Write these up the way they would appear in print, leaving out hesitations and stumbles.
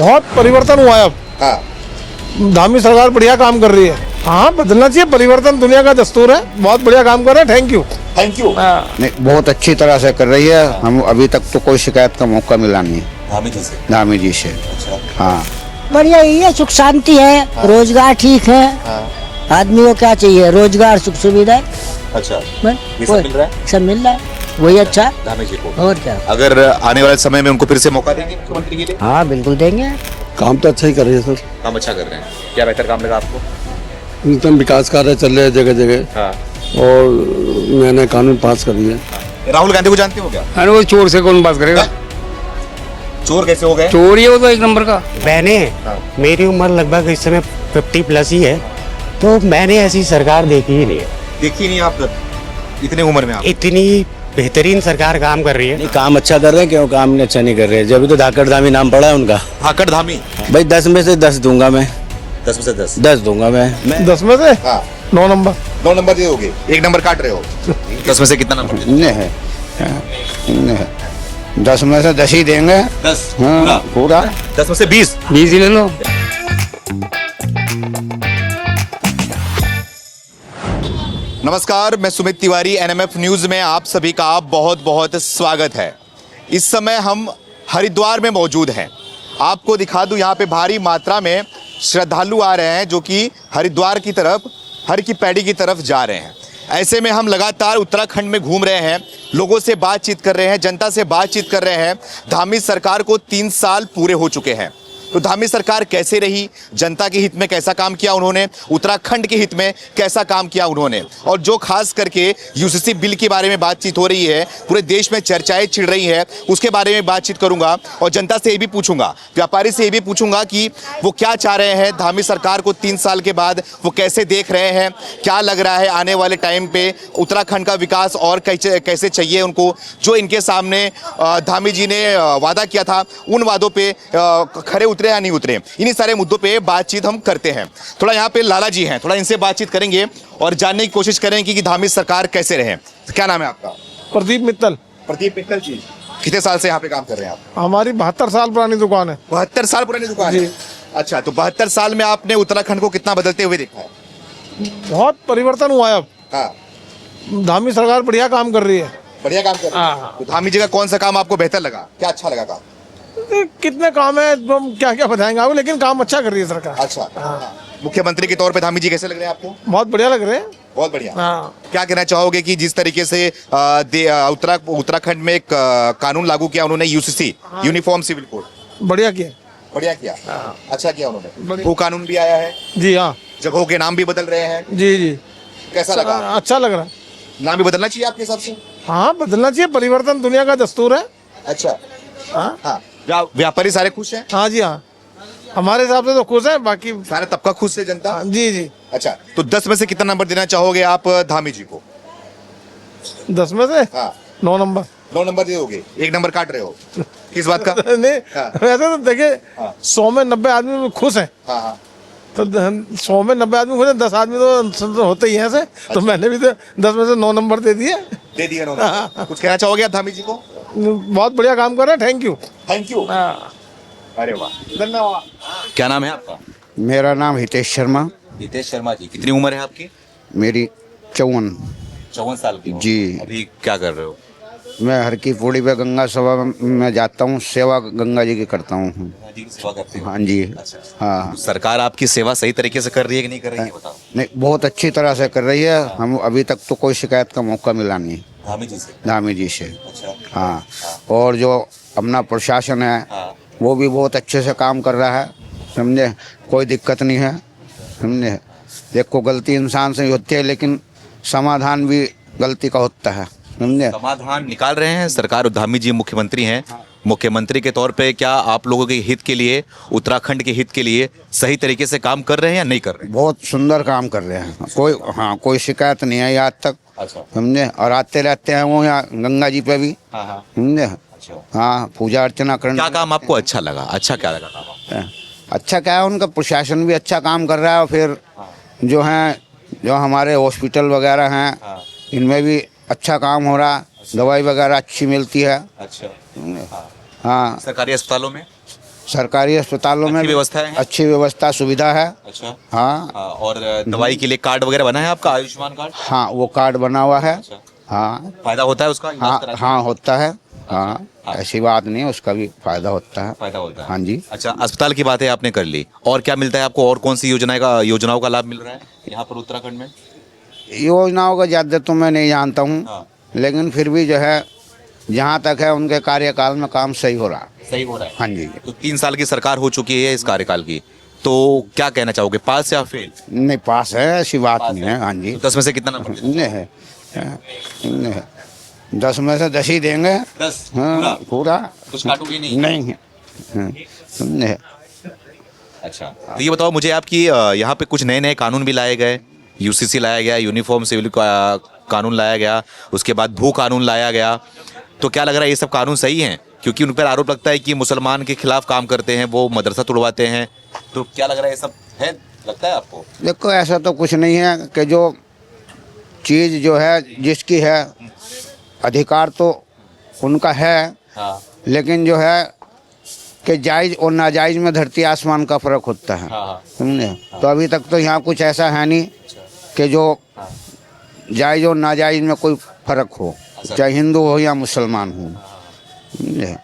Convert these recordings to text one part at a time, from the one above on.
बहुत परिवर्तन हुआ है अब। हाँ, धामी सरकार बढ़िया काम कर रही है। हाँ, बदलना चाहिए, परिवर्तन दुनिया का दस्तूर है। बहुत बढ़िया काम कर रहे हैं, थैंक यू। Thank you. नहीं, बहुत अच्छी तरह से कर रही है। हम अभी तक तो कोई शिकायत का मौका मिला नहीं धामी जी से। धामी जी से। अच्छा। हाँ, बढ़िया ही है, सुख शांति है, रोजगार ठीक है। आदमी को क्या चाहिए? रोजगार, सुख सुविधा, अच्छा, बस ये सब मिल रहा है सब मिल रहा है, वही अच्छा। धामी जी को। और क्या? अगर आने वाले समय में उनको फिर से मौका देंगे मुख्यमंत्री के लिए? हाँ बिल्कुल देंगे। काम तो अच्छा ही कर रही है सर। काम अच्छा कर रहे हैं। क्या बेहतर काम लगा आपको? एकदम विकास कार्य चल रहे हैं जगह जगह, हाँ। और नए नए कानून पास कर दिए। राहुल गांधी को जानते हो क्या? अरे वो चोर से कौन बात करेगा? चोर कैसे हो गए? चोर ही है वो तो एक नंबर का। मैंने मेरी उम्र लगभग इस समय 50 प्लस ही है, तो मैंने ऐसी सरकार देखी ही नहीं है। देखी नहीं आप इतने उम्र में? आप इतनी बेहतरीन सरकार काम कर रही है। नहीं, काम अच्छा कर रहे हैं, क्यों काम अच्छा नहीं कर रहे? जब भी तो धाकड़ धामी नाम पड़ा है उनका। धाकड़ धामी। भाई 10 में से 10 दूंगा मैं। 10 में से 10? 10 दूंगा मैं। 10 में से हाँ। 9 नंबर। 9 नंबर दे दोगे? 1 नंबर काट रहे हो। 10 में से कितना नंबर दे? नहीं है, नहीं है। 10 में से 10 ही देंगे। 10? हाँ, पूरा। 10 में से 20? 20 ही ले लो। नमस्कार, मैं सुमित तिवारी, एनएमएफ न्यूज में आप सभी का बहुत बहुत स्वागत है। इस समय हम हरिद्वार में मौजूद हैं। आपको दिखा दूं, यहाँ पे भारी मात्रा में श्रद्धालु आ रहे हैं जो कि हरिद्वार की तरफ, हर की पैड़ी की तरफ जा रहे हैं। ऐसे में हम लगातार उत्तराखंड में घूम रहे हैं, लोगों से बातचीत कर रहे हैं, जनता से बातचीत कर रहे हैं। धामी सरकार को 3 साल पूरे हो चुके हैं, तो धामी सरकार कैसे रही, जनता के हित में कैसा काम किया उन्होंने, उत्तराखंड के हित में कैसा काम किया उन्होंने, और जो खास करके यूसीसी बिल के बारे में बातचीत हो रही है, पूरे देश में चर्चाएं छिड़ रही है, उसके बारे में बातचीत करूंगा। और जनता से ये भी पूछूंगा, व्यापारी से ये भी पूछूंगा कि वो क्या चाह रहे हैं धामी सरकार को 3 साल के बाद, वो कैसे देख रहे हैं, क्या लग रहा है आने वाले टाइम पे उत्तराखंड का विकास और कैसे चाहिए उनको। जो इनके सामने धामी जी ने वादा किया था, उन वादों पे खरे उतरे या नहीं उतरे, इन्हीं सारे मुद्दों पे बातचीत हम करते हैं। थोड़ा यहाँ पे लाला जी हैं, थोड़ा इनसे बातचीत करेंगे और जानने की कोशिश करेंगे कि धामी सरकार कैसे रहे। क्या नाम है आपका? प्रदीप मित्तल। प्रदीप मित्तल जी, कितने साल से यहाँ पे काम कर रहे हैं आप? हमारी 72 साल पुरानी दुकान है। 72 साल पुरानी दुकान है? अच्छा, तो 72 साल में आपने उत्तराखंड को कितना बदलते हुए देखा है? बहुत परिवर्तन हुआ है अब। हाँ, धामी सरकार बढ़िया काम कर रही है। बढ़िया काम कर रहे हैं। तो धामी जी का कौन सा काम आपको बेहतर लगा, क्या अच्छा लगा काम? कितने काम है, हम क्या क्या बताएंगे आपको, लेकिन काम अच्छा कर रही है सरकार। अच्छा, मुख्यमंत्री के तौर पे धामी जी कैसे लग रहे हैं आपको? बहुत बढ़िया लग रहे हैं। बहुत बढ़िया। हाँ। क्या कहना चाहोगे कि जिस तरीके से उत्तराखंड में एक कानून लागू किया उन्होंने, यूसीसी, यूनिफॉर्म सिविल कोड, बढ़िया किया। बढ़िया किया, अच्छा किया उन्होंने। वो कानून भी आया है जी हाँ। जगहों के नाम भी बदल रहे हैं, जी जी। कैसा लगा? अच्छा लग रहा है। नाम भी बदलना चाहिए आपके हिसाब से? हाँ, बदलना चाहिए, परिवर्तन दुनिया का दस्तूर है। अच्छा। हाँ हाँ, व्यापारी सारे खुश हैं? हाँ जी हाँ, हमारे हिसाब से तो खुश है, बाकी सारा तबका खुश है, जनता? जी जी। अच्छा, तो 10 में से कितना नंबर देना चाहोगे आप धामी जी को? 10 में से हाँ। 9 नंबर। 9 नंबर दे दोगे? 1 नंबर काट रहे हो किस बात का? नहीं, हाँ। वैसे तो देखिए, हाँ। 100 में 90 आदमी खुश हैं। हाँ हाँ, तो 100 में 90 आदमी खुश हैं, 10 आदमी तो होते ही हैं ऐसे। तो मैंने भी तो 10 में से 9 नंबर दे दिए। दे दिया उन्होंने। कुछ कहना चाहोगे आप धामी जी को? बहुत बढ़िया काम कर रहे हैं, थैंक यू। Thank you. अरे वाह, धन्यवाद। क्या नाम है आपका? मेरा नाम हितेश शर्मा। हितेश शर्मा जी, कितनी उम्र है आपकी? मेरी 54। 54 साल की हो? जी। अभी क्या कर रहे हो? मैं हर की पौड़ी पे गंगा सभा में जाता हूँ, सेवा गंगा जी की करता हूँ। जी की सेवा करते हो? हाँ जी। अच्छा। हाँ, तो सरकार आपकी सेवा सही तरीके से कर रही है कि नहीं कर रही है, बताओ। नहीं, बहुत अच्छी तरह से कर रही है। हम अभी तक तो कोई शिकायत का मौका मिला नहीं धामी जी से? धामी जी से। अच्छा। हाँ, और जो अपना प्रशासन है, हाँ। वो भी बहुत अच्छे से काम कर रहा है, समझे, कोई दिक्कत नहीं है, समझे। देखो, गलती इंसान से ही होती है, लेकिन समाधान भी गलती का होता है, समझे। समाधान निकाल रहे हैं सरकार। धामी जी मुख्यमंत्री हैं, मुख्यमंत्री के तौर पे क्या आप लोगों के हित के लिए, उत्तराखंड के हित के लिए सही तरीके से काम कर रहे हैं या नहीं कर रहे हैं? बहुत सुंदर काम कर रहे हैं, कोई शिकायत नहीं आई आज तक, अच्छा। समझे। और आते रहते हैं वो यहाँ गंगा जी पे भी, हाँ, समझे। अच्छा। हाँ, पूजा अर्चना करना। क्या काम आपको अच्छा लगा? अच्छा क्या लगा काम? अच्छा क्या है, उनका प्रशासन भी अच्छा काम कर रहा है। फिर जो है, जो हमारे हॉस्पिटल वगैरह हैं, इनमें भी अच्छा काम हो रहा है, दवाई वगैरह अच्छी मिलती है। अच्छा। हाँ, सरकारी अस्पतालों में? सरकारी अस्पतालों में अच्छी व्यवस्था है? अच्छी व्यवस्था सुविधा है। अच्छा। हाँ और दवाई के लिए कार्ड वगैरह बना है आपका, आयुष्मान कार्ड? हाँ वो कार्ड बना हुआ है। अच्छा। हाँ फायदा होता है उसका? इलाज हाँ कराने हाँ होता है। हाँ ऐसी बात नहीं है, उसका भी फायदा होता है। में फायदा होता है। हाँ जी। अच्छा, अस्पताल की बातें आपने कर ली, और क्या मिलता है आपको? और कौन सी योजनाओं का लाभ मिल रहा है यहाँ पर उत्तराखंड में? योजनाओं का ज़्यादा तो मैं नहीं जानता हूँ, हाँ। लेकिन फिर भी जो है जहाँ तक है उनके कार्यकाल में काम सही हो रहा। सही हो रहा है। हाँ जी। तो 3 साल की सरकार हो चुकी है इस कार्यकाल की, तो क्या कहना चाहोगे, पास या फेल? नहीं पास है, ऐसी बात नहीं है। हाँ जी। तो 10 में से कितना नंबर देते? नहीं है, नहीं है। 10 में से 10 ही देंगे। 10? हाँ पूरा कुछ काटोगे नहीं? नहीं है। हाँ, नहीं है। अच्छा, तो ये बताओ मुझे आपकी यहाँ पे कुछ नए नए कानून भी लाए गए, यूसीसी लाया गया, यूनिफॉर्म सिविल कानून लाया गया, उसके बाद भू कानून लाया गया, तो क्या लग रहा है ये सब कानून सही हैं? क्योंकि उन पर आरोप लगता है कि मुसलमान के खिलाफ काम करते हैं, वो मदरसा तुड़वाते हैं, तो क्या लग रहा है ये सब है, लगता है आपको? देखो ऐसा तो कुछ नहीं है कि जो चीज़ जो है जिसकी है अधिकार तो उनका है। हाँ। लेकिन जो है कि जायज़ और नाजायज़ में धरती आसमान का फ़र्क होता है। हाँ। समझे? तो अभी तक तो यहाँ कुछ ऐसा है नहीं कि जो जायज़ और नाजायज़ में कोई फ़र्क हो, चाहे हिंदू हो या मुसलमान हो। समझे?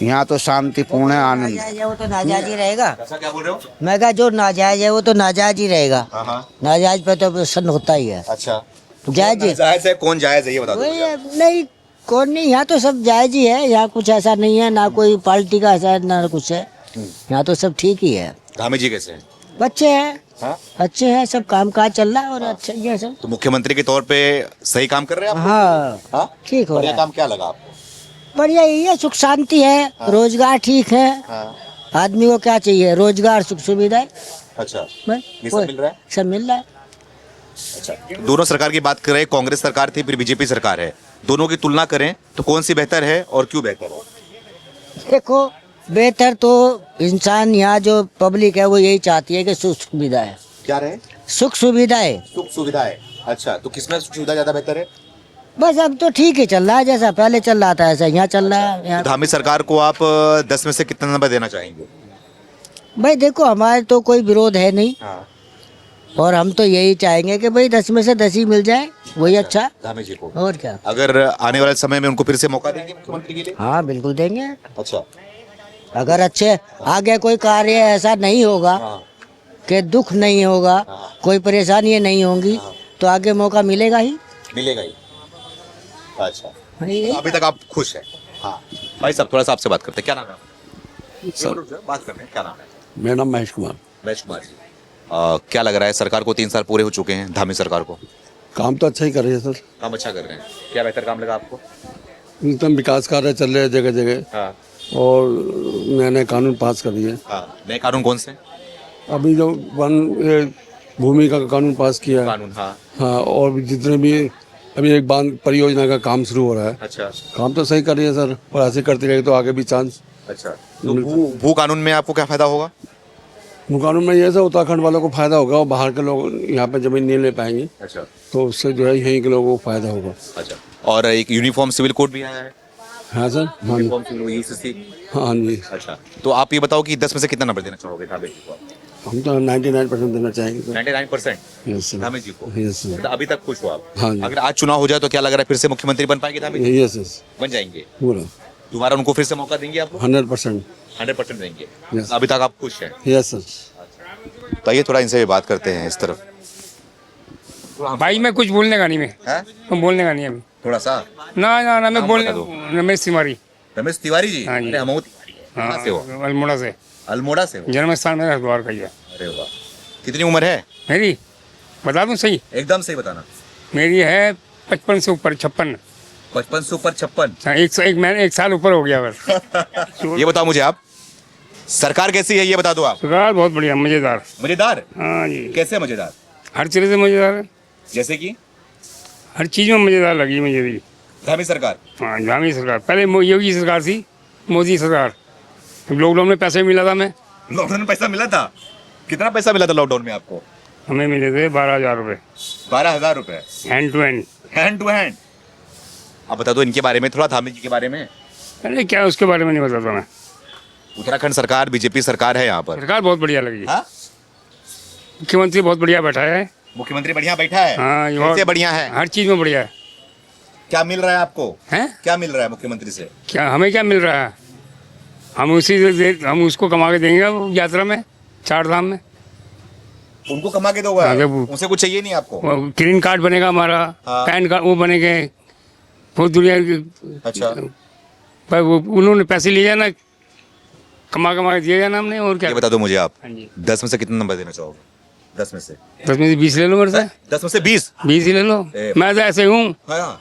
यहाँ तो शांतिपूर्ण है, आनंद। नाजायज है वो तो नाजायज ही रहेगा। ऐसा क्या बोल रहे हो? मैं कहा जो नाजायज है वो तो नाजायज ही रहेगा। हाँ। नाजायज पे तो प्रश्न होता ही है। अच्छा, जायज ही। जायज है, कौन जायज है ये बता दो वही मुझे। है, नहीं कौन नहीं, यहाँ तो सब जायज ही है। यहाँ कुछ ऐसा नहीं है, ना कोई पार्टी का ऐसा ना कुछ है। यहाँ तो सब ठीक ही है। धामी जी कैसे हैं? बच्चे हैं, हाँ? अच्छे हैं, सब काम काज चल रहा है और अच्छे ही है सब। तो मुख्यमंत्री के तौर पे सही काम कर रहे हैं आप? हाँ हाँ? ठीक हो बढ़िया रहा है। काम क्या लगा आपको? बढ़िया यही है, सुख शांति है, रोजगार ठीक है। हाँ। आदमी को क्या चाहिए? रोजगार, सुख सुविधा। अच्छा, बस ये सब मिल रहा है? सब मिल रहा है। अच्छा, दोनों सरकार की बात करें, कांग्रेस सरकार थी फिर बीजेपी सरकार है, दोनों की तुलना करें तो कौन सी बेहतर है और क्यों बेहतर है? देखो बेहतर तो इंसान यहाँ जो पब्लिक है वो यही चाहती है कि सुख सुविधा है। क्या रहे? सुख सुविधा है। सुख सुविधा है। अच्छा, तो किसमें सुख सुविधा ज्यादा बेहतर है? बस अब तो ठीक ही चल रहा है, जैसा पहले चल रहा था ऐसा यहाँ चल रहा है। यहाँ धामी सरकार को आप 10 में से कितना नंबर देना चाहेंगे? भाई देखो हमारे तो कोई विरोध है नहीं, हाँ। और हम तो यही चाहेंगे कि भाई 10 में से 10 ही मिल जाए, वही अच्छा। धामी जी को और क्या। अगर आने वाले समय में उनको फिर से मौका देंगे मुख्यमंत्री के लिए? हाँ बिल्कुल देंगे। अच्छा। अगर अच्छे आगे कोई कार्य ऐसा नहीं होगा हाँ। कि दुख नहीं होगा, हाँ। कोई परेशानी नहीं होंगी, तो आगे मौका मिलेगा ही। मिलेगा ही। अच्छा, ये- तो अभी तक आप खुश हैं? हाँ। भाई साहब थोड़ा सा आपसे बात करते हैं, क्या नाम है आपका? सर बात करते हैं, क्या नाम है? मेरा नाम महेश कुमार। महेश कुमार जी, क्या लग रहा है, सरकार को 3 साल पूरे हो चुके हैं, धामी सरकार को काम तो अच्छा ही कर रही है सर, काम अच्छा कर रहे हैं, क्या बेहतर काम लगा आपको? एकदम विकास कार्य चल रहे हैं जगह जगह, हाँ। और नए नए कानून पास कर दिए। हाँ, नए कानून कौन से? अभी जो ये भूमि का कानून पास किया है। कानून, हाँ। हाँ, और भी जितने भी अभी एक बांध परियोजना का काम शुरू हो रहा है। अच्छा। काम तो सही कर रही है सर, और ऐसे करती रहेगी तो आगे भी चांस। अच्छा, तो भू कानून में आपको क्या फायदा होगा? कानून में ये सर उत्तराखंड वालों को फायदा होगा, और बाहर के लोग यहाँ पे जमीन नहीं ले पाएंगे, अच्छा। तो उससे जो है यहीं के लोगों को फायदा होगा। अच्छा, और एक यूनिफॉर्म सिविल कोड भी आया है? हाँ सर। हाँ जी। Uniform civil UCC. हाँ जी। अच्छा, तो आप ये बताओ कि 10 में से कितना नंबर देना चाहोगे धामी जी को? हम तो 99% देना चाहेंगे sir. 99%? Yes sir. Dhami ji को? Yes sir. तो अभी तक खुश हो आप? हाँ जी। अगर आज चुनाव हो जाए तो क्या लग रहा है, फिर से मुख्यमंत्री बन पाएंगे धामी जी? यस यस बन जाएंगे? पूरा दोबारा उनको फिर से मौका देंगे आप लोग? 100%। 100% देंगे? Yes. अभी तक आप खुश हैं? Yes sir. तो ये थोड़ा इनसे भी बात करते हैं इस तरफ। भाई मैं कुछ बोलने का नहीं, हैं? मैं बोलने का नहीं अभी। थोड़ा सा ना ना ना मैं नाम बोलने, बता दो। रमेश तिवारी। रमेश तिवारी जी? हाँ जी। अरे हमहू तिवारी है। कहाँ से हो? अल्मोड़ा से। अल्मोड़ा से हो? जन्म स्थान मेरा हरिद्वार का ही है। अरे वाह, कितनी उम्र है? मेरी बता दूं सही, एकदम सही बताना। मेरी है 55 से ऊपर 56। 55 से ऊपर 56? हाँ, एक साल ऊपर हो गया बस। ये बताओ मुझे आप, सरकार कैसी है ये बता दो आप। सरकार बहुत बढ़िया, मजेदार। मजेदार? हाँ जी, कैसे मजेदार? हर चीज़ से मजेदार है, जैसे कि हर चीज़ में मजेदार लगी मुझे भी। धामी सरकार? हाँ धामी सरकार, पहले योगी सरकार थी, मोदी सरकार। लॉकडाउन में पैसे मिला था, मैं लॉकडाउन में पैसा मिला था? कितना पैसा मिला था लॉकडाउन में आपको? हमें मिले थे 12,000 रुपये 12,000 रुपए hand to hand. Hand to hand? आप बता दो इनके बारे में थोड़ा, धामी जी के बारे में। अरे क्या उसके बारे में नहीं बताता मैं। उत्तराखंड सरकार बीजेपी सरकार है यहाँ पर। सरकार बहुत बढ़िया लगी। हाँ? मुख्यमंत्री बहुत बढ़िया बैठा है। मुख्यमंत्री बढ़िया बैठा है। हाँ, ये कैसे बहुत- बढ़िया है? हर चीज में बढ़िया है। क्या मिल रहा है आपको? हैं? क्या मिल रहा है मुख्यमंत्री से? क्या हमें क्या मिल रहा है? हम हम उसको कमा के देंगे वो यात्रा में, 4 धाम में। उनको कमा के दोगे? हाँ, जब- उनसे कुछ चाहिए नहीं आपको? वो ग्रीन कार्ड बनेगा हमारा, हाँ। पैन कार्ड वो बनेंगे, बहुत दुनिया की। अच्छा, पर वो उन्होंने पैसे लिए जाना, कमा कमा के दिए जाना हमने, और क्या। ये बता दो मुझे आप, हाँ जी। 10 में से कितना नंबर देना चाहोगे? 10 में से 10 में से 20 ले लो मेरे से। 10 में से 20? 20 ही ले लो। ए- मैं तो ऐसे हूँ। हाँ।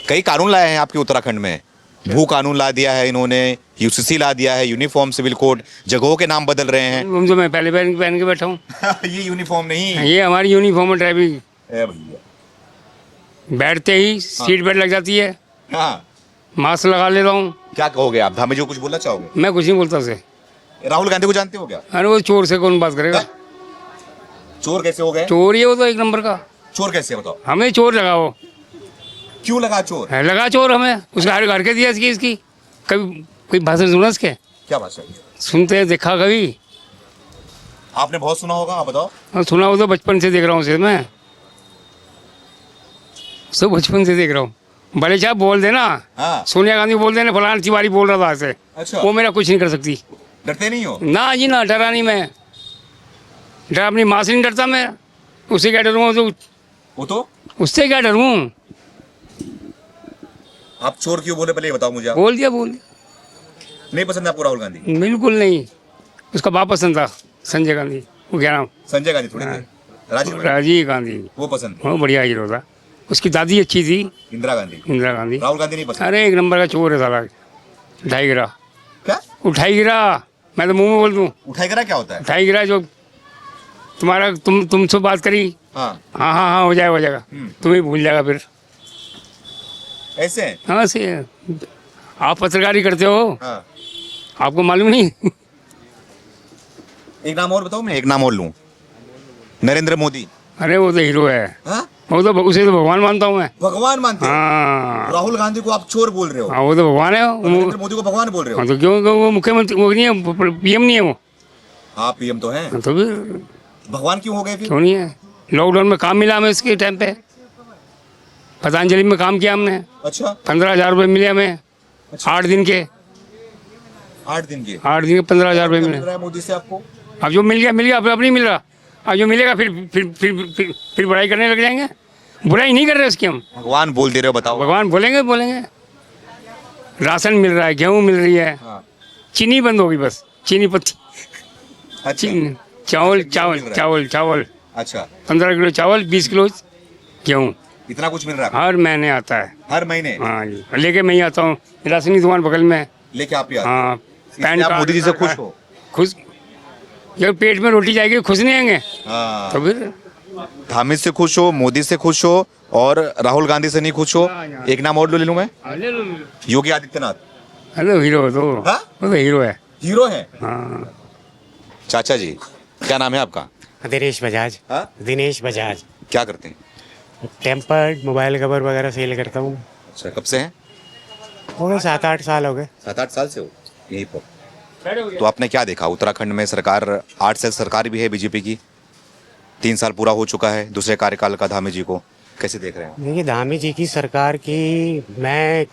कई कानून लाए हैं आपके उत्तराखंड में। भू कानून ला दिया है इन्होंने, यूसीसी ला दिया है, यूनिफॉर्म सिविल कोड, जगहों के नाम बदल रहे हैं। हम तो मैं पहले पहन के बैठा हूँ। ये यूनिफॉर्म नहीं। ये हमारी यूनिफॉर्म है ड्राइविंग। ए भैया। बैठते ही सीट बेल्ट लग जाती है, हाँ, मास्क लगा लेता हूँ। क्या कहोगे आप? धामी जी को कुछ बोलना चाहोगे? मैं कुछ नहीं बोलता उसे। राहुल गांधी को जानते हो क्या? अरे वो चोर से कौन बात करेगा? चोर कैसे हो गए? चोर ही है वो तो, एक नंबर का। चोर कैसे बताओ? हमें चोर लगा वो, क्यों लगा चोर? है लगा चोर हमें। उसका हर घर के दिया इसकी। कभी कोई भाषण सुना इसके? क्या भाषा? सुनते हैं, देखा कभी? आपने बहुत सुना होगा, आप बताओ। हाँ, सुना हो तो बचपन से देख रहा हूँ उसे मैं, सब बचपन से देख रहा हूँ। भले चाहे बोल देना, हाँ। सोनिया गांधी बोल देना, फलाना तिवारी बोल रहा था ऐसे, अच्छा। वो मेरा कुछ नहीं कर सकती। डरते नहीं हो? ना जी ना, डरा नहीं मैं। डरा अपनी माँ से नहीं डरता मैं, उससे क्या डरूँ? तो वो तो उससे क्या डरूँ? आप चोर क्यों बोले, पहले ये बताओ मुझे आप। बोल दिया। नहीं पसंद है आपको राहुल गांधी? बिल्कुल नहीं। उसका बाप पसंद था, संजय गांधी। वो क्या नाम? संजय गांधी थोड़ी थे, राजीव गांधी। राजीव गांधी। वो पसंद है। वो बढ़िया हीरो था। उसकी दादी अच्छी थी, इंदिरा गांधी। इंदिरा गांधी। राहुल गांधी नहीं पसंद? अरे एक नंबर का चोर है साला, उठाई गिरा। क्या उठाई गिरा, मैं तो मुंह में बोल दूं। उठाई गिरा क्या होता है? उठाई गिरा जो तुम्हारा तुमसे बात करी, हाँ, हाँ हो जाएगा, तुम्हें भूल जाएगा फिर। ऐसे? हाँ से आप पत्रकारी करते हो, हाँ। आपको मालूम नहीं? एक नाम और बताओ, मैं एक नाम और लूं। नरेंद्र मोदी। अरे वो तो हीरो है। हाँ? वो तो उसे तो भगवान मानता हूँ मैं। भगवान मानते हो? हाँ, राहुल गांधी को आप चोर बोल रहे हो? हाँ वो तो भगवान है। नरेंद्र मोदी को भगवान बोल रहे हाँ हो? तो क्यों वो मुख्यमंत्री वो नहीं है, पीएम नहीं है वो? आप पीएम तो हैं, हाँ, तो फिर भगवान क्यों हो गए फिर? क्यों नहीं है? लॉकडाउन में काम मिला हमें इसके टाइम पे, पतंजलि में काम किया हमने, अच्छा, 15,000 रुपये मिले हमें। 8 दिन के 8 दिन के 15,000 रुपये क्या मिले। मिल रहा है मोदी से आपको? अब जो मिल गया, अब नहीं मिल रहा। अब जो मिलेगा फिर बुराई करने लग जाएंगे। बुराई नहीं कर रहे उसकी हम, भगवान बोल दे रहे हो, बताओ। भगवान बोलेंगे। राशन मिल रहा है, गेहूँ मिल रही है, हाँ। चीनी बंद होगी बस, चीनी पत्ती। अच्छा, चावल अच्छा, 15 किलो चावल, 20 किलो गेहूँ, इतना कुछ मिल रहा है हर महीने आता है। हर महीने? हाँ जी, लेके मैं ही आता हूँ, राशन की दुकान बगल में। लेके आप ही आते हो? हाँ, इसलिए आप मोदी जी से खुश हो? खुश, जब पेट में रोटी जाएगी खुश नहीं आएंगे हाँ। तो फिर। धामी से खुश हो, मोदी से खुश हो, और राहुल गांधी से नहीं खुश हो। एक नाम और ले लूं मैं, योगी आदित्यनाथ। हेलो हीरो तो, हाँ? वो तो हीरो है। हीरो है? हाँ, चाचा जी, क्या नाम है आपका? दिनेश बजाज। हाँ? दिनेश बजाज। क्या करते हैं? टेम्पर्ड मोबाइल कवर वगैरह सेल करता हूँ। अच्छा, कब से हैं? हो गए 7-8 साल हो गए। 7-8 साल से हो यहीं पर? तो आपने क्या देखा उत्तराखंड में? सरकार 8 साल सरकार भी है बीजेपी की, 3 साल पूरा हो चुका है दूसरे कार्यकाल का। धामी जी को कैसे देख रहे हैं? देखिए, धामी जी की सरकार की मैं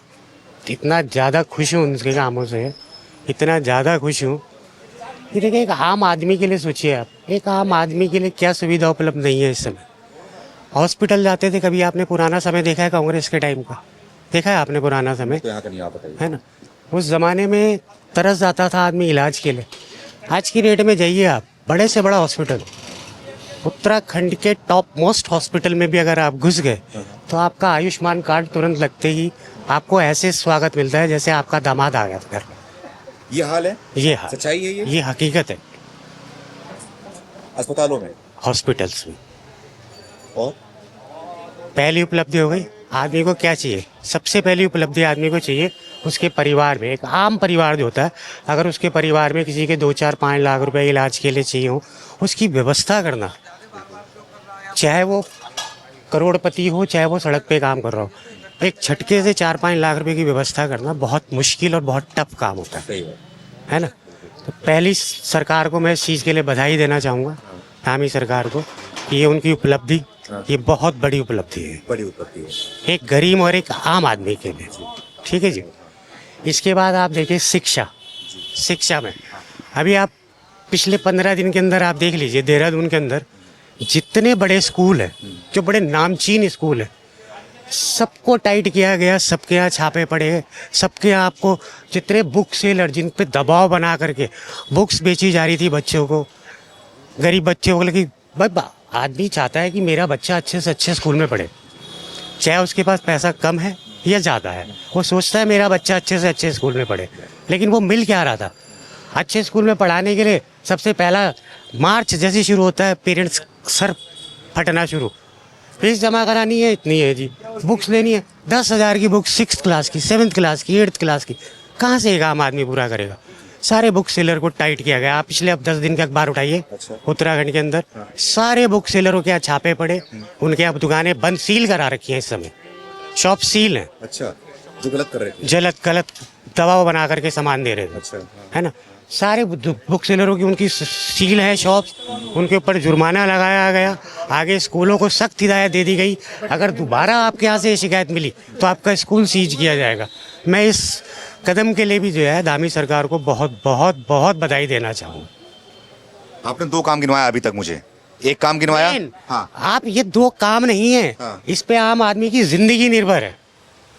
इतना ज़्यादा खुश हूँ उनके कामों से, इतना ज़्यादा खुश हूँ कि देखिए, एक आम आदमी के लिए सोचिए आप, एक आम आदमी के लिए क्या सुविधा उपलब्ध नहीं है इस समय। हॉस्पिटल जाते थे, कभी आपने पुराना समय देखा है कांग्रेस के टाइम का? देखा है आपने पुराना समय? तो यहाँ का नहीं, आप बताइए। है ना, उस ज़माने में तरस जाता था आदमी इलाज के लिए। आज की डेट में जाइए आप, बड़े से बड़ा हॉस्पिटल, उत्तराखंड के टॉप मोस्ट हॉस्पिटल में भी अगर आप घुस गए तो आपका आयुष्मान कार्ड तुरंत लगते ही आपको ऐसे स्वागत मिलता है जैसे आपका दामाद आ गया था घर में। ये हाल है? ये हाल, सच्चाई है ये? ये हकीकत है अस्पतालों में, हॉस्पिटल्स में। और पहली उपलब्धि हो गई, आदमी को क्या चाहिए? सबसे पहली उपलब्धि आदमी को चाहिए उसके परिवार में, एक आम परिवार जो होता है, अगर उसके परिवार में किसी के 2-4-5 लाख रुपए इलाज के लिए चाहिए हो, उसकी व्यवस्था करना, चाहे वो करोड़पति हो, चाहे वो सड़क पे काम कर रहा हो, एक झटके से 4-5 लाख रुपए की व्यवस्था करना बहुत मुश्किल और बहुत टफ काम होता सही है। है ना। तो पहली सरकार को मैं इस चीज़ के लिए बधाई देना चाहूँगा, धामी सरकार को, कि ये उनकी उपलब्धि, ये बहुत बड़ी उपलब्धि है, बड़ी उपलब्धि है। एक गरीब और एक आम आदमी के लिए। ठीक है जी। इसके बाद आप देखिए शिक्षा में अभी आप पिछले 15 दिन के अंदर आप देख लीजिए, देहरादून के अंदर जितने बड़े स्कूल हैं, जो बड़े नामचीन स्कूल हैं, सबको टाइट किया गया, सबके यहाँ छापे पड़े हैं, सबके यहाँ आपको जितने बुक सेलर जिन पे दबाव बना करके बुक्स बेची जा रही थी बच्चों को, गरीब बच्चों को, लेकिन भाई आदमी चाहता है कि मेरा बच्चा अच्छे से अच्छे स्कूल में पढ़े, चाहे उसके पास पैसा कम है या ज़्यादा है, वो सोचता है मेरा बच्चा अच्छे से अच्छे स्कूल में पढ़े। लेकिन वो मिल क्या रहा था, अच्छे स्कूल में पढ़ाने के लिए सबसे पहला मार्च जैसे शुरू होता है, पेरेंट्स सर फटना शुरू, फीस जमा करानी है, इतनी है जी, बुक्स लेनी है, 10,000 की बुक 6th क्लास की, 7th क्लास की, 8th क्लास की, कहाँ से एक आम आदमी पूरा करेगा। सारे बुक सेलर को टाइट किया गया। आप पिछले अब 10 दिन का अखबार उठाइए, उत्तराखंड के अंदर सारे बुक सेलरों के यहाँ छापे पड़े, उनके यहाँ दुकानें बंद, सील करा रखी हैं, इस समय शॉप सील है। अच्छा, जो गलत कर रहे थे, गलत दबाव बना करके सामान दे रहे थे। अच्छा, है ना, सारे बुक सेलरों की उनकी सील है शॉप, उनके ऊपर जुर्माना लगाया गया। आगे स्कूलों को सख्त हिदायत दे दी गई, अगर दोबारा आपके यहाँ से शिकायत मिली तो आपका स्कूल सीज किया जाएगा। मैं इस कदम के लिए भी जो है धामी सरकार को बहुत बहुत बहुत बधाई देना चाहूँगा। आपने 2 काम गिनवाया अभी तक, मुझे एक काम गिनवाया। हाँ, आप ये 2 काम नहीं है, हाँ। इस पे आम आदमी की जिंदगी निर्भर है।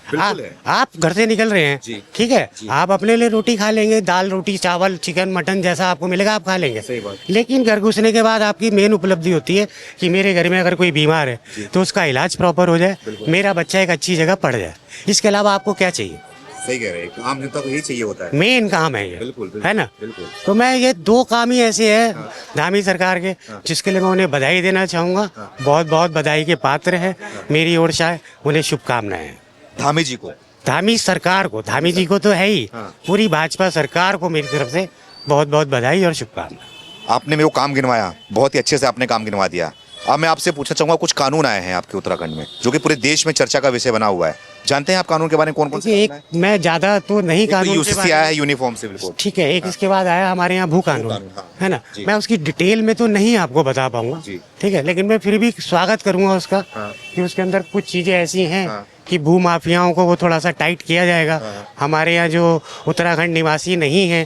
बिल्कुल है। आप घर से निकल रहे हैं, ठीक है, आप अपने लिए रोटी खा लेंगे, दाल रोटी चावल चिकन मटन जैसा आपको मिलेगा आप खा लेंगे, सही बात। लेकिन घर घुसने के बाद आपकी मेन उपलब्धि होती है कि मेरे घर में अगर कोई बीमार है तो उसका इलाज प्रॉपर हो जाए, मेरा बच्चा एक अच्छी जगह पढ़ जाए। इसके अलावा आपको क्या चाहिए? सही कह रहे हैं, आम जनता को यही चाहिए होता है, मेन काम है ये। बिल्कुल, है ना। बिल्कुल। तो मैं ये 2 काम ही ऐसे हैं धामी सरकार के, जिसके लिए मैं उन्हें बधाई देना चाहूँगा, बहुत बहुत बधाई के पात्र है मेरी ओर से, उन्हें शुभकामनाएं। धामी जी को, धामी सरकार को, धामी जी को तो है ही, पूरी भाजपा सरकार को मेरी तरफ से बहुत बहुत बधाई और शुभकामनाएं। आपने मेरे को काम गिनवाया, बहुत ही अच्छे से आपने काम गिनवा दिया। अब मैं आपसे पूछना चाहूंगा, कुछ कानून आए हैं आपके उत्तराखंड में जो कि पूरे देश में चर्चा का विषय बना हुआ है, जानते हैं आप कानून के बारे में? कौन कौन से? एक मैं ज्यादा तो नहीं कानून के यूसीसी बारे आया में, है, यूनिफॉर्म सिविल कोड, ठीक है, एक इसके बाद आया हमारे यहाँ भू कानून, हाँ। है ना। जी। मैं उसकी डिटेल में तो नहीं आपको बता पाऊंगा, जी। ठीक है, लेकिन मैं फिर भी स्वागत करूंगा उसका, कि उसके अंदर कुछ चीजें ऐसी हैं कि भू माफियाओं को वो थोड़ा सा टाइट किया जाएगा। हमारे यहाँ जो उत्तराखंड निवासी नहीं है,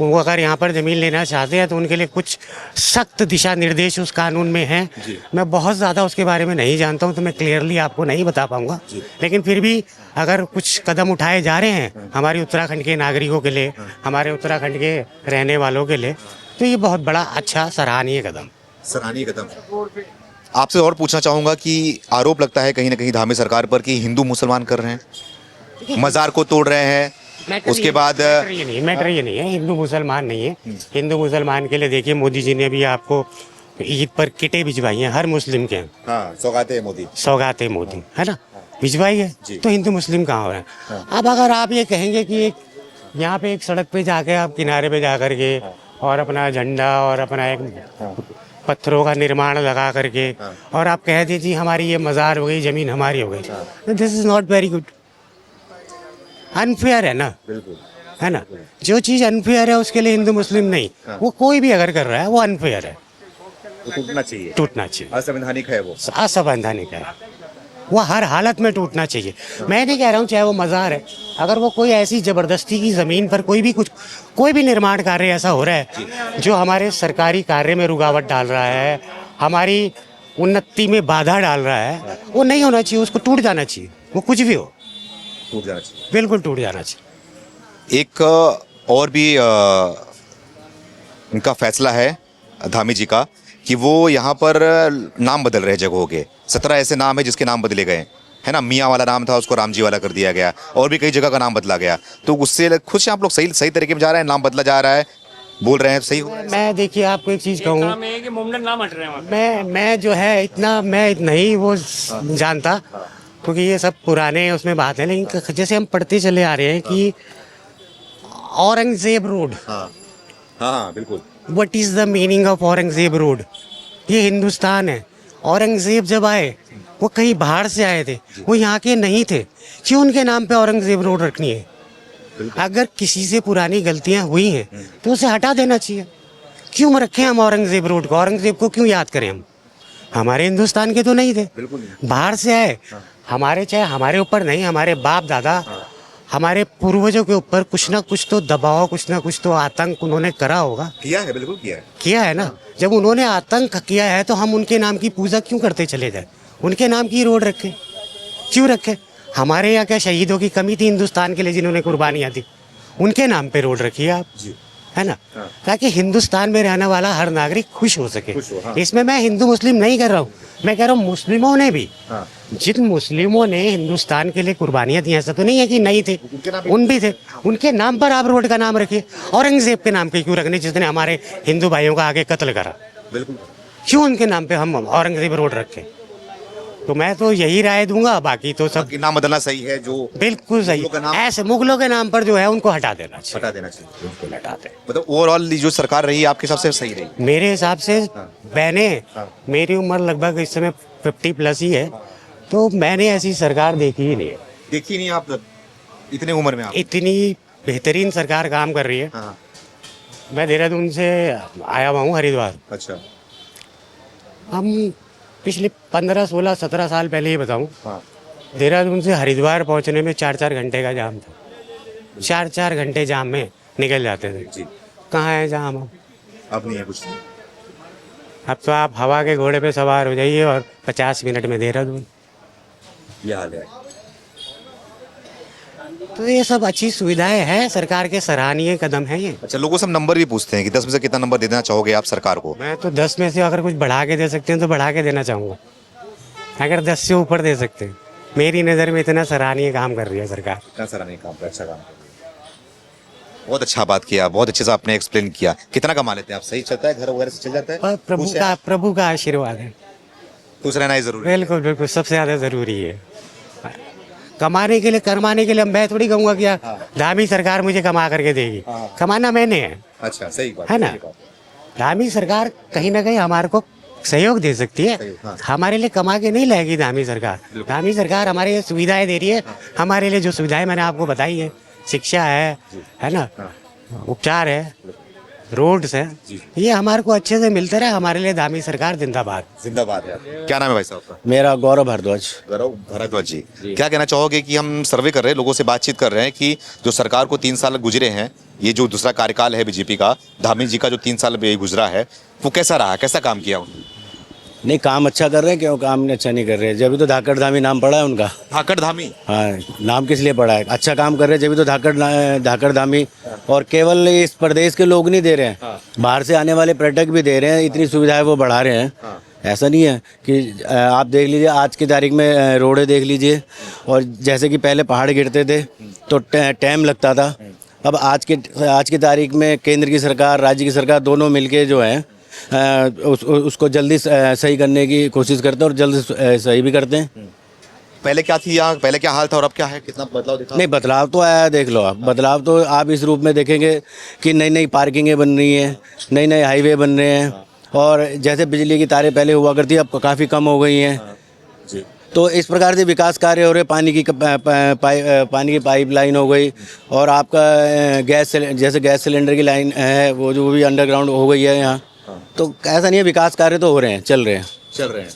वो अगर यहाँ पर ज़मीन लेना चाहते हैं तो उनके लिए कुछ सख्त दिशा निर्देश उस कानून में हैं। मैं बहुत ज़्यादा उसके बारे में नहीं जानता हूँ, तो मैं क्लियरली आपको नहीं बता पाऊँगा, लेकिन फिर भी अगर कुछ कदम उठाए जा रहे हैं हमारे उत्तराखंड के नागरिकों के लिए, हमारे उत्तराखंड के रहने वालों के लिए, तो ये बहुत बड़ा अच्छा सराहनीय कदम। सराहनीय कदम। आपसे और पूछना चाहूंगा कि आरोप लगता है कहीं ना कहीं धामी सरकार पर कि हिंदू मुसलमान कर रहे हैं, मजार को तोड़ रहे हैं, उसके बाद मैटर ये नहीं है, हिंदू मुसलमान नहीं है। हिंदू मुसलमान के लिए देखिए, मोदी जी ने भी आपको ईद पर किटें भिजवाई हैं हर मुस्लिम के, हाँ, सौगाते मोदी, सौगाते मोदी, है ना, भिजवाई है, तो हिंदू मुस्लिम कहाँ हो रहे हैं। अब अगर आप ये कहेंगे कि एक यहाँ पे एक सड़क पे जाके आप किनारे पे जा करके और अपना झंडा और अपना एक पत्थरों का निर्माण लगा करके और आप कह दीजिए हमारी ये मज़ार हो गई, ज़मीन हमारी हो गई, this is not very good, unfair है ना, बिल्कुल, है ना। जो चीज़ अनफेयर है उसके लिए हिंदू मुस्लिम नहीं, वो कोई भी अगर कर रहा है वो अनफेयर है, टूटना चाहिए, टूटना चाहिए, असंवैधानिक है वो, असंवैधानिक है, वो हर हालत में टूटना चाहिए। मैं नहीं कह रहा हूँ चाहे वो मज़ार है, अगर वो कोई ऐसी ज़बरदस्ती की ज़मीन पर कोई भी निर्माण कार्य ऐसा हो रहा है जो हमारे सरकारी कार्य में रुकावट डाल रहा है, हमारी उन्नति में बाधा डाल रहा है, वो नहीं होना चाहिए, उसको टूट जाना चाहिए, वो कुछ भी हो, टूट जाना चाहिए, बिल्कुल टूट जाना चाहिए। एक और भी इनका फैसला है धामी जी का कि वो यहाँ पर नाम बदल रहे जगहों के, 17 ऐसे नाम है जिसके नाम बदले गए, है ना। मियाँ वाला नाम था, उसको राम जी वाला कर दिया गया, और भी कई जगह का नाम बदला गया। तो उससे खुश हैं आप लोग? सही तरीके में जा रहे हैं, नाम बदला जा रहा है, बोल रहे हैं सही हो? मैं देखिए आपको एक चीज़ कहूँ, मैं जो है इतना मैं नहीं वो जानता, क्योंकि ये सब पुराने उसमें बात है, लेकिन जैसे हम पढ़ते चले आ रहे हैं कि औरंगजेब रोड, हाँ बिल्कुल, what is the meaning of Aurangzeb road? ये हिंदुस्तान है। औरंगजेब जब आए वो कहीं बाहर से आए थे, वो यहाँ के नहीं थे, क्यों उनके नाम पे औरंगजेब रोड रखनी है? अगर किसी से पुरानी गलतियां हुई हैं तो उसे हटा देना चाहिए। क्यों रखें हम औरंगजेब रोड को? औरंगजेब को क्यों याद करें हम? हमारे हिंदुस्तान के तो नहीं थे, बाहर से आए। हमारे चाहे हमारे ऊपर नहीं, हमारे बाप दादा, हमारे पूर्वजों के ऊपर कुछ ना कुछ तो दबाव, कुछ ना कुछ तो आतंक उन्होंने करा होगा। किया है, बिल्कुल किया है। किया है ना। जब उन्होंने आतंक किया है तो हम उनके नाम की पूजा क्यों करते चले जाए? उनके नाम की रोड रखें, क्यों रखें? हमारे यहाँ क्या शहीदों की कमी थी हिंदुस्तान के लिए जिन्होंने कुर्बानियाँ दी? उनके नाम पे रोड रखिए आप, है ना, ताकि हिंदुस्तान में रहने वाला हर नागरिक खुश हो सके। इसमें मैं हिंदू मुस्लिम नहीं कर रहा हूँ, मैं कह रहा हूँ मुस्लिमों ने भी, जिन मुस्लिमों ने हिंदुस्तान के लिए कुर्बानियाँ दी, ऐसा तो नहीं है कि नहीं थे, उन भी थे। उनके नाम पर आप रोड का नाम रखिए। औरंगजेब के नाम पे क्यों रखने, जिसने हमारे हिंदू भाइयों का आगे कत्ल करा? बिल्कुल। क्यों उनके नाम पे हम औरंगजेब रोड रखें? तो मैं तो यही राय दूंगा, बाकी तो सब कि नाम बदलना सही है, जो बिल्कुल सही। ऐसे मुगलों के नाम पर जो है उनको हटा देना चाहिए, हटा देना चाहिए। बिल्कुल हटा दें। मतलब ओवरऑल जो सरकार रही है आपके हिसाब से सही रही? मेरे हिसाब से मेरी उम्र लगभग इस समय 50+ ही है, तो मैंने ऐसी सरकार देखी ही नहीं है। देखी नहीं आप इतने उम्र में? आप इतनी बेहतरीन सरकार काम कर रही है। मैं देहरादून से आया हुआ हूँ हरिद्वार। अच्छा। हम पिछले 15, 16, 17 साल पहले ही बताऊँ, देहरादून से हरिद्वार पहुँचने में 4-4 घंटे का जाम था। 4-4 घंटे जाम में निकल जाते थे जी। कहाँ है जाम अब? अब नहीं है कुछ। अब तो आप हवा के घोड़े पे सवार हो जाइए और 50 मिनट में देहरादून। ये हाल है। तो ये सब अच्छी सुविधाएं हैं, सरकार के सराहनीय कदम है ये। अच्छा, लोगों से हम नंबर भी पूछते हैं कि 10 में से कितना नंबर दे देना चाहोगे आप सरकार को? मैं तो 10 में से अगर कुछ बढ़ा के दे सकते हैं तो बढ़ा के देना चाहूँगा, अगर 10 से ऊपर दे सकते हैं। मेरी नज़र में इतना सराहनीय काम कर रही है सरकार। इतना सराहनीय काम, अच्छा काम। बहुत अच्छा बात किया, बहुत अच्छे से आपने एक्सप्लेन किया। कितना कमा लेते हैं आप? सही चलता है, घर वगैरह से चल जाता है? और प्रभु का आशीर्वाद है। खुश रहना ही जरूरी है। बिल्कुल बिल्कुल, सबसे ज़्यादा ज़रूरी है। कमाने के लिए, करवाने के लिए मैं थोड़ी कहूँगा कि धामी सरकार मुझे कमा करके देगी। कमाना मैंने है। अच्छा, सही बात है ना। धामी सरकार कहीं ना कहीं हमारे को सहयोग दे सकती है, हमारे लिए कमा के नहीं लाएगी धामी सरकार। धामी सरकार हमारे लिए सुविधाएं दे रही है। हमारे लिए जो सुविधाएं मैंने आपको बताई है, शिक्षा है ना, उपचार है, रोड्स है, ये हमारे को अच्छे से मिलते रहे। हमारे लिए धामी सरकार जिंदाबाद। जिंदाबाद है। क्या नाम है भाई साहब का? मेरा गौरव भारद्वाज। गौरव भारद्वाज जी, क्या कहना चाहोगे कि हम सर्वे कर रहे हैं, लोगों से बातचीत कर रहे हैं कि जो सरकार को 3 साल गुजरे हैं, ये जो दूसरा कार्यकाल है बीजेपी का, धामी जी का जो 3 साल गुजरा है, वो कैसा रहा, कैसा काम किया उन्होंने? नहीं, काम अच्छा कर रहे हैं। क्यों काम अच्छा नहीं कर रहे? जब भी तो धाकड़ धामी नाम पड़ा है उनका। धाकड़ धामी? हाँ, नाम किस लिए पड़ा है? अच्छा काम कर रहे हैं जब भी तो धाकड़ धामी। और केवल इस प्रदेश के लोग नहीं दे रहे हैं, बाहर से आने वाले पर्यटक भी दे रहे हैं। इतनी सुविधाएं वो बढ़ा रहे हैं। ऐसा नहीं है कि आप देख लीजिए आज की तारीख में रोडें देख लीजिए, और जैसे कि पहले पहाड़ गिरते थे तो टाइम लगता था, अब आज की तारीख में केंद्र की सरकार, राज्य की सरकार दोनों मिलके जो है उसको जल्दी सही करने की कोशिश करते हैं और जल्दी सही भी करते हैं। पहले क्या थी यहाँ, पहले क्या हाल था और अब क्या है? कितना बदलाव दिखा? नहीं, बदलाव तो आया, देख लो आप। बदलाव तो आप इस रूप में देखेंगे कि नई नई पार्किंगें बन रही हैं, नए नए हाईवे बन रहे हैं, और जैसे बिजली की तारें पहले हुआ करती अब काफ़ी कम हो गई हैं। तो इस प्रकार से विकास कार्य हो रहे। पानी की पाइपलाइन हो गई, और आपका जैसे गैस सिलेंडर की लाइन है वो भी अंडरग्राउंड हो गई है यहाँ। तो ऐसा नहीं है, विकास कार्य तो हो रहे हैं, चल रहे हैं।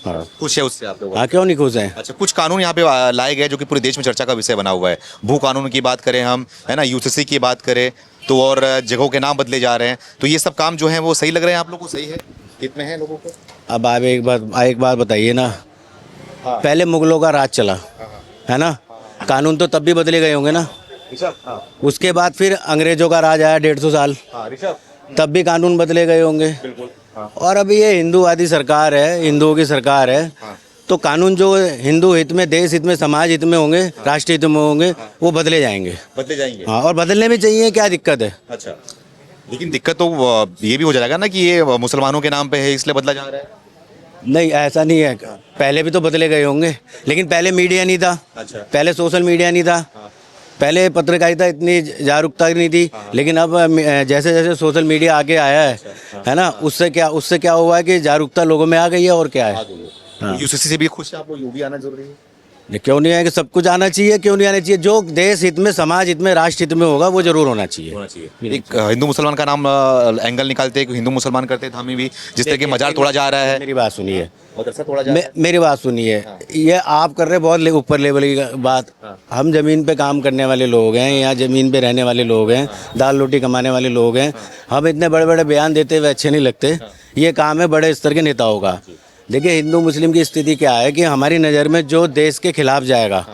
हाँ। खुश है उससे आप लोग? हाँ, क्यों नहीं खुश हैं। अच्छा, कुछ कानून यहाँ पे लाए गए जो कि पूरे देश में चर्चा का विषय बना हुआ है। भू कानून की बात करें हम, है ना, यूसीसी की बात करें तो, और जगहों के नाम बदले जा रहे हैं, तो ये सब काम जो है वो सही लग रहे हैं आप लोगों को? सही है, हित में है लोगों को? अब आप एक बात बताइए ना, पहले मुगलों का राज चला, है ना, कानून तो तब भी बदले गए होंगे ना। उसके बाद फिर अंग्रेजों का राज आया 150 साल, तब भी कानून बदले गए होंगे। और अभी ये हिंदूवादी सरकार है, हिंदुओं की सरकार है, तो कानून जो हिंदू हित में, देश हित में, समाज हित में होंगे, राष्ट्र हित में होंगे, वो बदले जाएंगे। हाँ, और बदलने में चाहिए, क्या दिक्कत है? अच्छा, लेकिन दिक्कत तो ये भी हो जाएगा ना कि ये मुसलमानों के नाम पे है इसलिए बदला जा रहा है। नहीं, ऐसा नहीं है, पहले भी तो बदले गए होंगे, लेकिन पहले मीडिया नहीं था। अच्छा। पहले सोशल मीडिया नहीं था। पहले पत्रकारिता इतनी जागरूकता नहीं थी। लेकिन अब जैसे जैसे सोशल मीडिया आगे आया है ना, उससे क्या हुआ है कि जागरूकता लोगों में आ गई है। और क्या है, यूसीसी से भी खुश है आप लोग? यूबी आना जरूरी है? ये क्यों नहीं आएगा, सब कुछ आना चाहिए, क्यों नहीं आना चाहिए? जो देश हित में, समाज हित में, राष्ट्र हित में होगा वो जरूर होना चाहिए। एक हिंदू मुसलमान का नाम एंगल निकालते हैं, हिंदू मुसलमान करते हैं धामी भी, जिस तरह के मजार तोड़ा जा रहा है। मेरी बात सुनिए, मेरी बात सुनिए, ये आप कर रहे बहुत ऊपर लेवल की बात। हम जमीन पे काम करने वाले लोग हैं, यहाँ जमीन पे रहने वाले लोग हैं, दाल रोटी कमाने वाले लोग हैं। हम इतने बड़े बड़े बयान देते हुए अच्छे नहीं लगते। ये काम है बड़े स्तर के नेताओं का। देखिए हिंदू मुस्लिम की स्थिति क्या है कि हमारी नज़र में जो देश के खिलाफ जाएगा,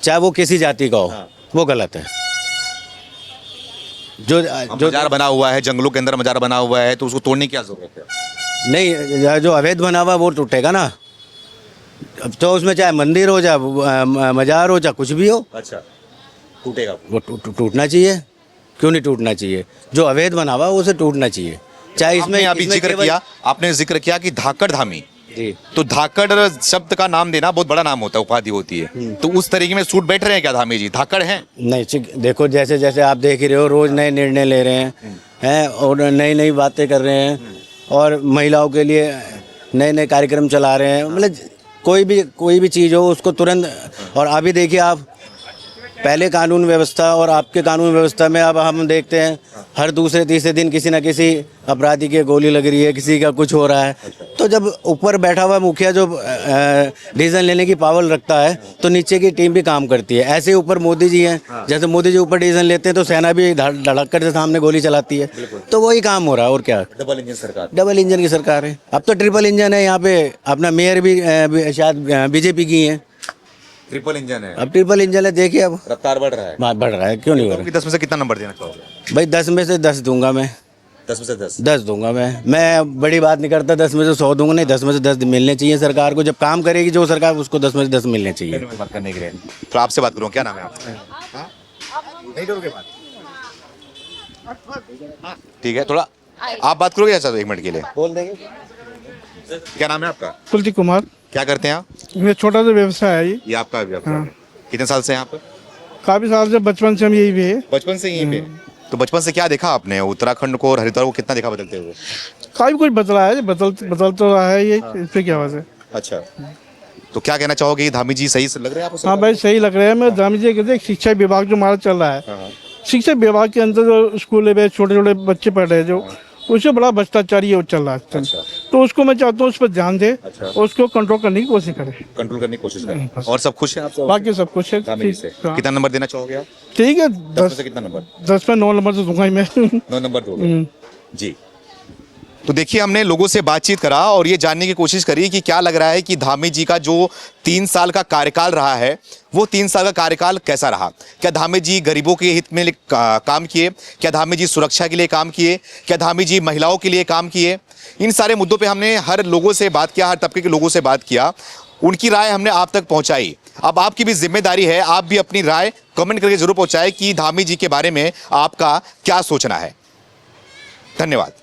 चाहे वो किसी जाति का हो, वो गलत है। जो मजार बना हुआ है, जंगलों के अंदर मजार बना हुआ है, तो उसको तोड़ने की क्या जरूरत है? नहीं, जो अवैध बना हुआ वो टूटेगा ना। अब तो उसमें चाहे मंदिर हो, चाहे मजार हो, चाहे कुछ भी हो, अच्छा, टूटेगा वो टूटना चाहिए। क्यों नहीं टूटना चाहिए? जो अवैध बना हुआ उसे टूटना चाहिए। चाहे इसमें अभी जिक्र किया, आपने जिक्र किया कि धाकड़ धामी, जी, तो धाकड़ शब्द का नाम देना बहुत बड़ा नाम होता है, उपाधि होती है। तो उस तरीके में सूट बैठ रहे हैं क्या धामी जी? धाकड़ हैं? नहीं, देखो जैसे जैसे आप देख ही रहे हो, रोज नए निर्णय ले रहे हैं और नई नई बातें कर रहे हैं, और महिलाओं के लिए नए नए कार्यक्रम चला रहे हैं। मतलब कोई भी चीज़ हो उसको तुरंत। और अभी देखिए आप, पहले कानून व्यवस्था और आपके कानून व्यवस्था में अब हम देखते हैं हर दूसरे तीसरे दिन किसी न किसी अपराधी की गोली लग रही है, किसी का कुछ हो रहा है। तो जब ऊपर बैठा हुआ मुखिया जो डिसीजन लेने की पावर रखता है, तो नीचे की टीम भी काम करती है। ऐसे ऊपर मोदी जी हैं, जैसे मोदी जी ऊपर डिसीजन लेते हैं तो सेना भी धड़क कर से सामने गोली चलाती है। तो वही काम हो रहा है, और क्या। डबल इंजन सरकार, डबल इंजन की सरकार है। अब तो ट्रिपल इंजन है। यहाँ पे अपना मेयर भी शायद बीजेपी की है। ट्रिपल इंजन है, अब ट्रिपल इंजन है। देखिए अब रफ्तार बढ़ रहा है। बढ़ रहा है, क्यों नहीं हो रहा? 10 में से कितना नंबर देना चाहोगे? भाई 10 में से 10 दूंगा मैं। 10 में से 10? 10 दूंगा मैं बड़ी बात नहीं करता। 10 में से 100 दूंगा नहीं, 10 में से 10 मिलने चाहिए सरकार को। जब काम करेगी जो सरकार, उसको 10 में से 10 मिलने चाहिए। बात करने के लिए तो आपसे बात करूँ, क्या नाम है आपका? नहीं करोगे बात? ठीक है, थोड़ा आप बात करोगे अच्छा, 1 मिनट के लिए बोल देंगे। क्या नाम है आपका? कुलदीप कुमार। क्या करते हैं आप? मेरा छोटा सा व्यवसाय है ये आपका व्यवसाय? कितने साल से यहाँ पर? काफी साल से, बचपन से हम यही भी है। बचपन से यहीं पे? तो बचपन से क्या देखा आपने उत्तराखंड को और हरिद्वार को, कितना देखा बदलते हुए? काफी कुछ बदला है, बदल तो रहा है ये, इस पे क्या बात है। अच्छा, तो क्या कहना चाहोगे, धामी जी सही लग रहे हैं आपको? हाँ भाई सही लग रहा है। मैं धामी जी कहते हैं, शिक्षा विभाग जो हमारा चल रहा है, शिक्षा विभाग के अंदर जो स्कूल में छोटे छोटे बच्चे पढ़ रहे हैं, जो उससे बड़ा भ्रष्टाचारी वो चल रहा है। तो उसको मैं चाहता हूँ उस पर ध्यान दे और उसको कंट्रोल करने की कोशिश करें। कंट्रोल करने की कोशिश करें। और सब खुश हैं आप? बाकी सब कुछ है। कितना नंबर देना चाहोगे आप? ठीक है, 10 में कितना नंबर? 10 में 9 नंबर तो दूंगा ही मैं। 9 नंबर दोगे जी। तो देखिए, हमने लोगों से बातचीत करा और ये जानने की कोशिश करी कि क्या लग रहा है कि धामी जी का जो 3 साल का कार्यकाल रहा है, वो 3 साल का कार्यकाल कैसा रहा। क्या धामी जी गरीबों के हित में काम किए? क्या धामी जी सुरक्षा के लिए काम किए? क्या धामी जी महिलाओं के लिए काम किए? इन सारे मुद्दों पे हमने हर लोगों से बात किया, हर तबके के लोगों से बात किया। उनकी राय हमने आप तक पहुंचाई। अब आपकी भी जिम्मेदारी है, आप भी अपनी राय कमेंट करके जरूर पहुंचाएं कि धामी जी के बारे में आपका क्या सोचना है। धन्यवाद।